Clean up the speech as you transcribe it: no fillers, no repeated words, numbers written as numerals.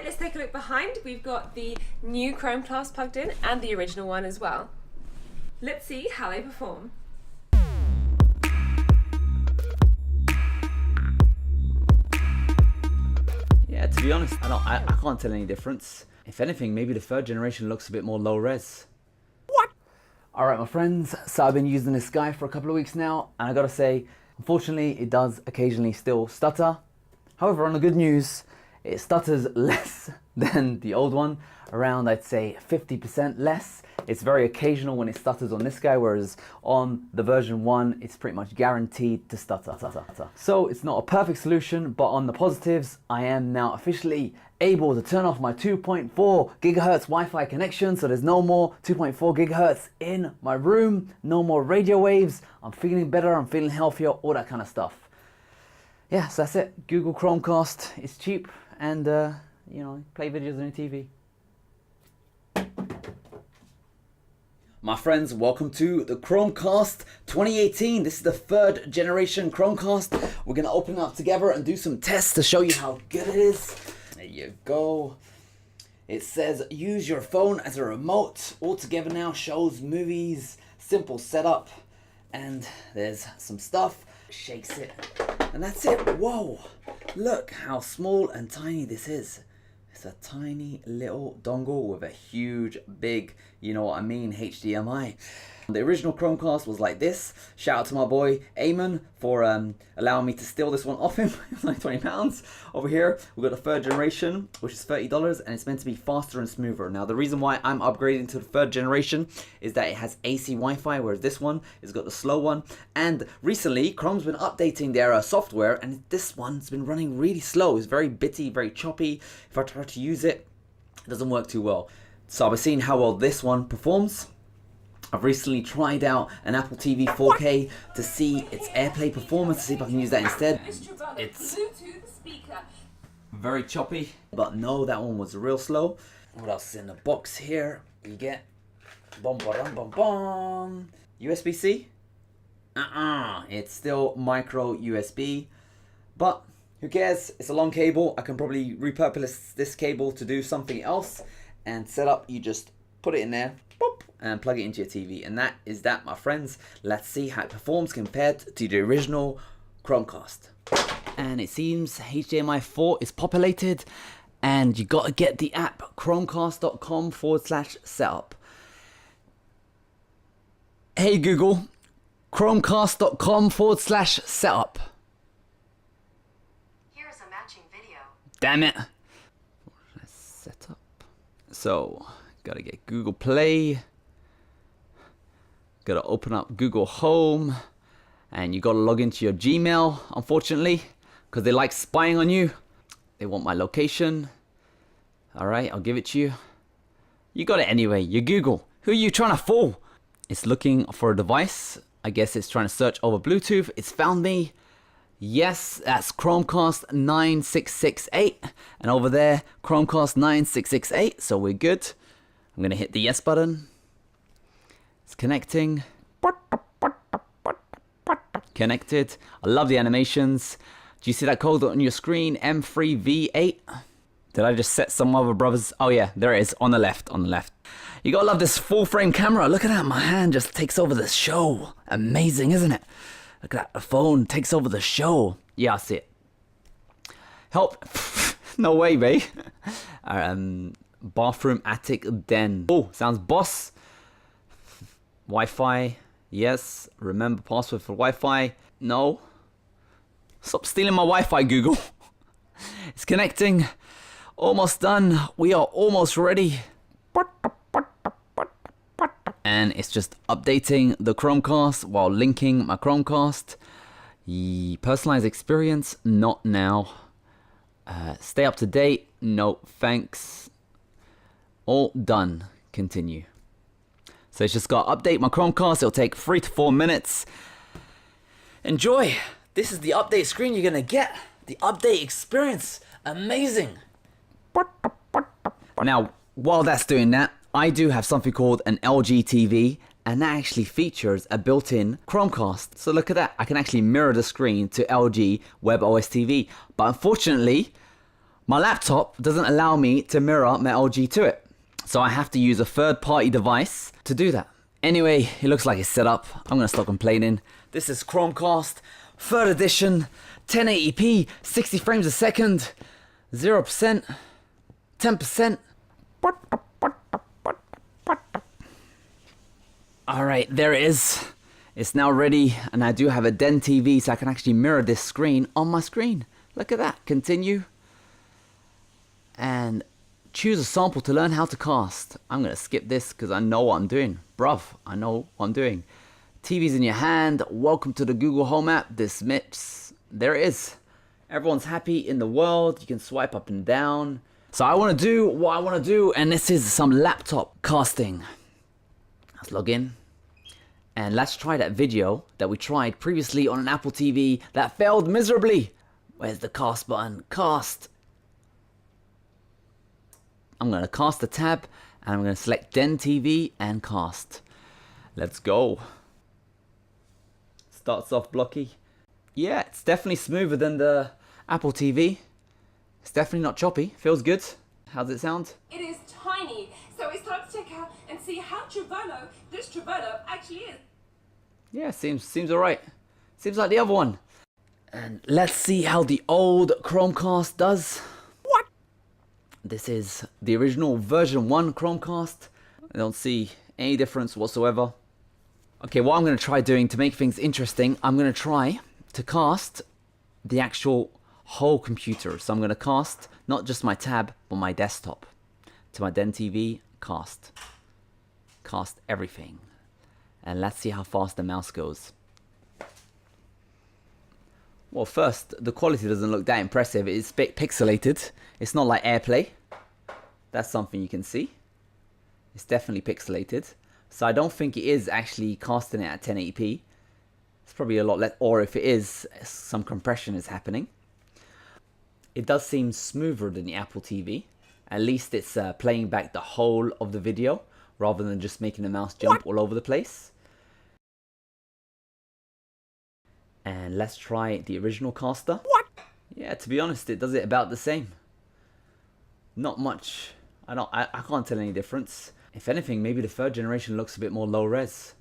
Alright, let's take a look behind. We've got the new Chromecast plugged in and the original one as well. Let's see how they perform. Yeah, to be honest, I can't tell any difference. If anything, maybe the third generation looks a bit more low res. What? Alright my friends, so I've been using this guy for a couple of weeks now, and I gotta say, unfortunately it does occasionally still stutter. However, on the good news, it stutters less than the old one, around I'd say 50% less. It's very occasional when it stutters on this guy, whereas on the version 1, it's pretty much guaranteed to stutter. So it's not a perfect solution, but on the positives, I am now officially able to turn off my 2.4 gigahertz Wi-Fi connection, so there's no more 2.4 gigahertz in my room, no more radio waves. I'm feeling better, I'm feeling healthier, all that kind of stuff. Yeah, so that's it. Google Chromecast, it's cheap, and you know, play videos on your TV. My friends, welcome to the Chromecast 2018. This is the third generation Chromecast. We're gonna open it up together and do some tests to show you how good it is. There you go. It says use your phone as a remote. All together now, shows, movies, simple setup, and there's some stuff. Shakes it, and that's it. Whoa, look how small and tiny this is. It's a tiny little dongle with a huge, big, you know what I mean, HDMI. The original Chromecast was like this. Shout out to my boy Eamon for allowing me to steal this one off him. It's like £20. Over here, we've got the third generation, which is $30, and it's meant to be faster and smoother. Now, the reason why I'm upgrading to the third generation is that it has AC Wi-Fi, whereas this one has got the slow one. And recently, Chrome's been updating their software, and this one's been running really slow. It's very bitty, very choppy. If I try to use it, it doesn't work too well. So I've seen how well this one performs. I've recently tried out an Apple TV 4K to see its AirPlay performance, to see if I can use that instead. It's very choppy, but no, that one was real slow. What else is in the box here? You get USB-C? It's still micro USB, but who cares? It's a long cable. I can probably repurpose this cable to do something else. And setup, you just put it in there, boop, and plug it into your TV, and that is that, my friends. Let's see how it performs compared to the original Chromecast. And it seems HDMI 4 is populated, and you gotta get the app chromecast.com/setup. Hey Google, chromecast.com/setup. Here's a matching video. Damn it. Let's set up. So, gotta get Google Play, gotta open up Google Home, and you gotta log into your Gmail, unfortunately, because they like spying on you. They want my location. Alright, I'll give it to you. You got it anyway, you're Google. Who are you trying to fool? It's looking for a device. I guess it's trying to search over Bluetooth. It's found me. Yes, that's Chromecast 9668, and over there, Chromecast 9668, so we're good. I'm gonna hit the yes button. It's connecting. Connected. I love the animations. Do you see that code on your screen? M3V8. Did I just set some other brothers? Oh yeah, there it is, on the left, You gotta love this full frame camera. Look at that, my hand just takes over the show. Amazing, isn't it? Look at that, the phone takes over the show. Yeah, I see it. Help. No way, babe. Bathroom, attic, den. Oh, sounds boss. Wi-Fi, yes. Remember password for Wi-Fi. No. Stop stealing my Wi-Fi, Google. It's connecting. Almost done. We are almost ready. And it's just updating the Chromecast while linking my Chromecast. Personalized experience, not now. Stay up to date, no thanks. All done, continue. So it's just got to update my Chromecast. It'll take 3 to 4 minutes. Enjoy. This is the update screen you're gonna get. The update experience, amazing. Now, while that's doing that, I do have something called an LG TV, and that actually features a built-in Chromecast. So look at that, I can actually mirror the screen to LG WebOS TV. But unfortunately, My laptop doesn't allow me to mirror my LG to it, so I have to use a third-party device to do that. Anyway, it looks like it's set up. I'm gonna stop complaining. This is Chromecast, 3rd edition, 1080p, 60 frames a second, 0%, 10%. Alright, there it is. It's now ready, and I do have a Den TV, so I can actually mirror this screen on my screen. Look at that. Continue. And choose a sample to learn how to cast. I'm going to skip this because I know what I'm doing. Bruv, I know what I'm doing. TV's in your hand. Welcome to the Google Home app. Dismiss. There it is. Everyone's happy in the world. You can swipe up and down. So I want to do what I want to do, and this is some laptop casting. Let's log in. And let's try that video that we tried previously on an Apple TV that failed miserably. Where's the cast button? Cast. I'm going to cast the tab, and I'm going to select Den TV and cast. Let's go. Starts off blocky. Yeah, it's definitely smoother than the Apple TV. It's definitely not choppy. Feels good. How does it sound? It is tiny, so we started to check out and see how Trevolo, this Trevolo, actually is. Yeah, seems alright. Seems like the other one. And let's see how the old Chromecast does. What? This is the original version 1 Chromecast. I don't see any difference whatsoever. Okay, what I'm going to try doing to make things interesting, I'm going to try to cast the actual whole computer. So I'm going to cast not just my tab, but my desktop. To my Den TV, cast. Cast everything. And let's see how fast the mouse goes. Well, first, the quality doesn't look that impressive. It's a bit pixelated. It's not like AirPlay. That's something you can see. It's definitely pixelated. So I don't think it is actually casting it at 1080p. It's probably a lot less, or if it is, some compression is happening. It does seem smoother than the Apple TV. At least it's playing back the whole of the video, rather than just making the mouse jump all over the place. And let's try the original caster. What? Yeah, to be honest, it does it about the same. Not much. I can't tell any difference. If anything, maybe the 3rd generation looks a bit more low res.